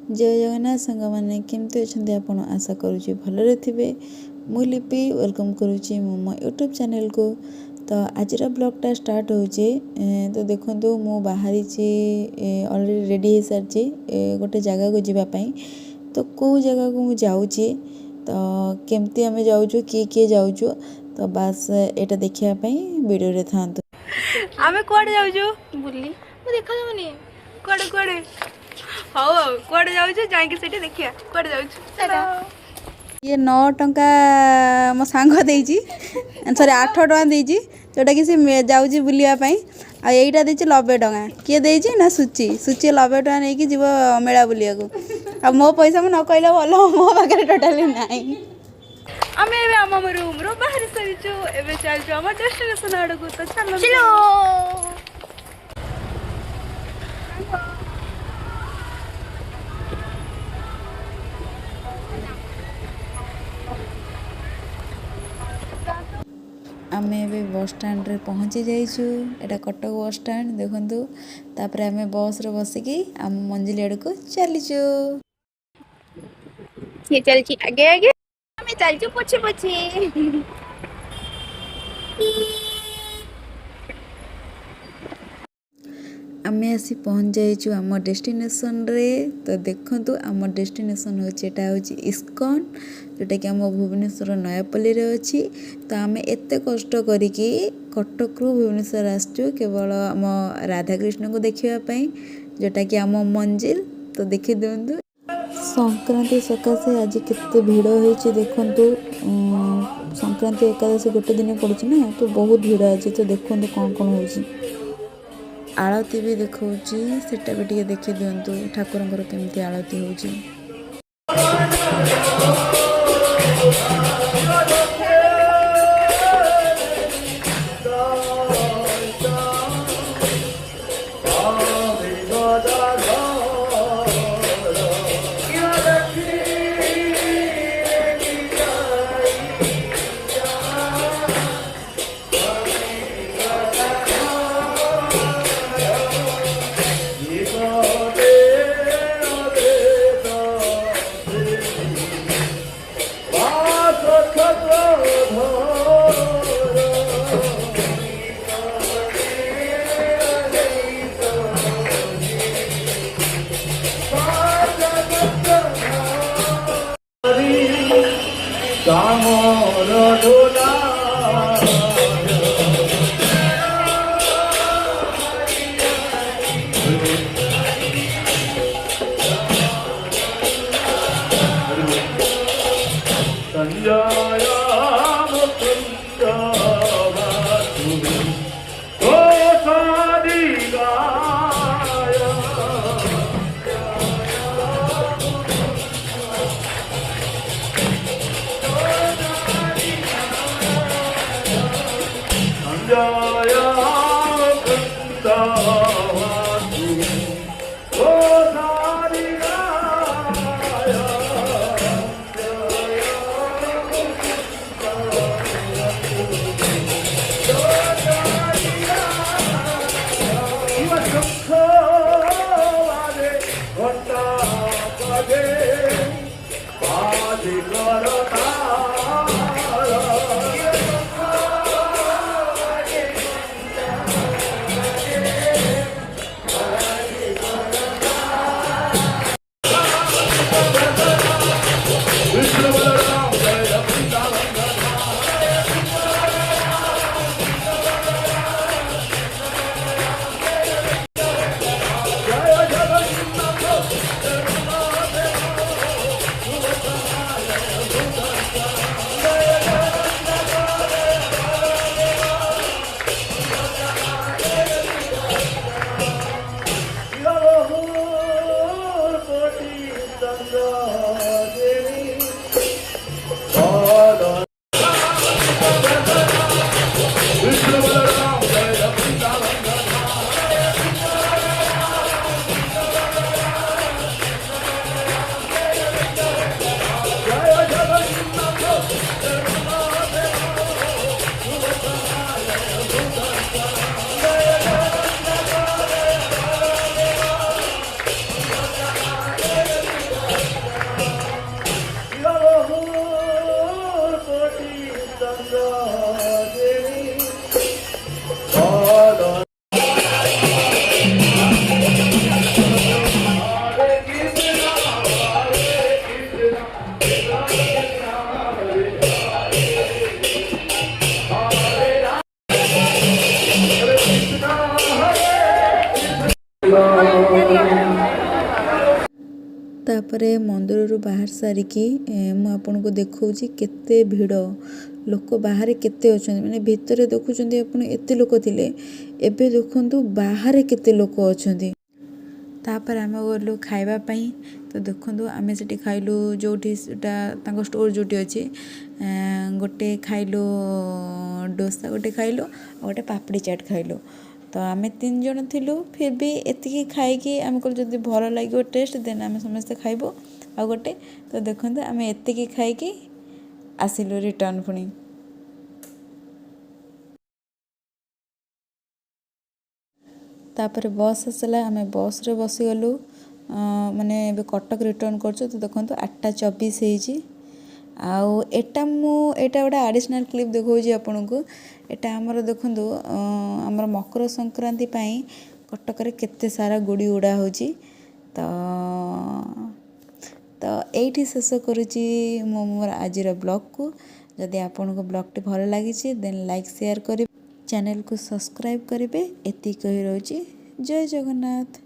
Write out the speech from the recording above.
जय जगन्नाथ सांग मैंने केमती अच्छा आपण आशा करुँच भलरे थे। मु लिपि वेलकम करुँची मो यूट्यूब चैनल को। तो आज ब्लॉगटा स्टार्ट होचे। तो देखो मु बाहरी ऑलरेडी रेडी हो सारी गोटे जगह को जीवाई। तो कौ जगह को मुझे तो केमती आम जाऊँ किए जाऊँ तो बास एटा देखापी वीडियो था। आमे कुआडे जाउजो बुल्ली मु देखा जाउनी कुआडे कुआडे हाउ कुआडे जाउजो जाई के सेठी देखिया कुआडे जाउजो। ये 9 टंका मो सांग देजी सॉरी 8 टंका देजी जोटा कि से जाउजी बुलिया पई आ एटा देछि 90 टंका किए देछि ना सुची 90 टंका नै कि जीव मेला बुलिया को आ मो पैसा म न कहले भलो मो बागरे टोटली नाही। आमे एबे आम रूम रो बाहर सरिचो एबे चलचो हम डेस्टिनेशन आडको तो चलो चलो। आम ए बस स्टैंड रे पहुँची जाइछु। एटा कटक बस स्टैंड देखंतु। तापर आम बस रे बसिकी आम मंजिल आड़ को चलीचु। ये चलची आगे आगे आमे चलचो पछे पछे। आमे आसी पहुँच जाइछु आम डेस्टिनेशन रे। तो देखंतु आम डेस्टिनेशन होचेटा होची इस्कॉन जोटा कि आम भुवनेश्वर नयापल्ली रे अछि। तो आमे एते कष्ट करिकी कटक रु भुवनेश्वर आसचु केवल आम राधा कृष्ण को देखिबा पई जोटा कि आम मंजिल। तो देखि दियंतु संक्रांति सकाशे आज केते भिड़ होइछि देखंतु। संक्रांति एकादशी गोटे दिन पड़ुछि ना तो बहुत भिड़ अछि। तो देखंतु कोन कोन होइछि आलती भी देखौची सेटा भी टिके देखि दियंतु ठाकुरंकर केमती आलती होउची। तापरे मंदिर बाहर सारिकी मु आपनको देखौछि केते भिड़ लोक बाहर केते अछन माने भितरे देखुछन्ती आपण एते लोक थिले एबे देखंतु बाहर केते लोक अछन्ती। तापर आम गलु खाइबा पई तो देखंतु आमे सेठी खाइलु जोठी सेटा तांको स्टोर जोठी अछि गोटे खाइलु डोसा गोटे खाइलु और गोटे पापड़ी चाट खाइलु। तो आमे 3 जण थिलु फिर भी एतिकी खाइकी आमे कहलु जदि भल लागियो टेस्ट देन आमे समस्त खाइबो आ गोटे। तो देखंतु आमे एतिकी खाइकी आसिलु रिटर्न पुणी। तापर बस आसला आमे बस रे बसी गलु माने एबे कटक रिटर्न करछु। तो देखंतु 8:24 हेजी आउ एटा गोटे एडिशनल क्लिप देखौछि आपनको। एटा हमर देखंतु हमर मकर संक्रांति पई कटक रे केते सारा गुडी उडा होछि। तो एठी शेष करूछि मो मोर आजिर ब्लॉग को। जदि आपनको ब्लॉग टी भल लागिछि देन लाइक शेयर करिवे चैनल को सब्सक्राइब करिवे। एति कहि रहउछि जय जगन्नाथ।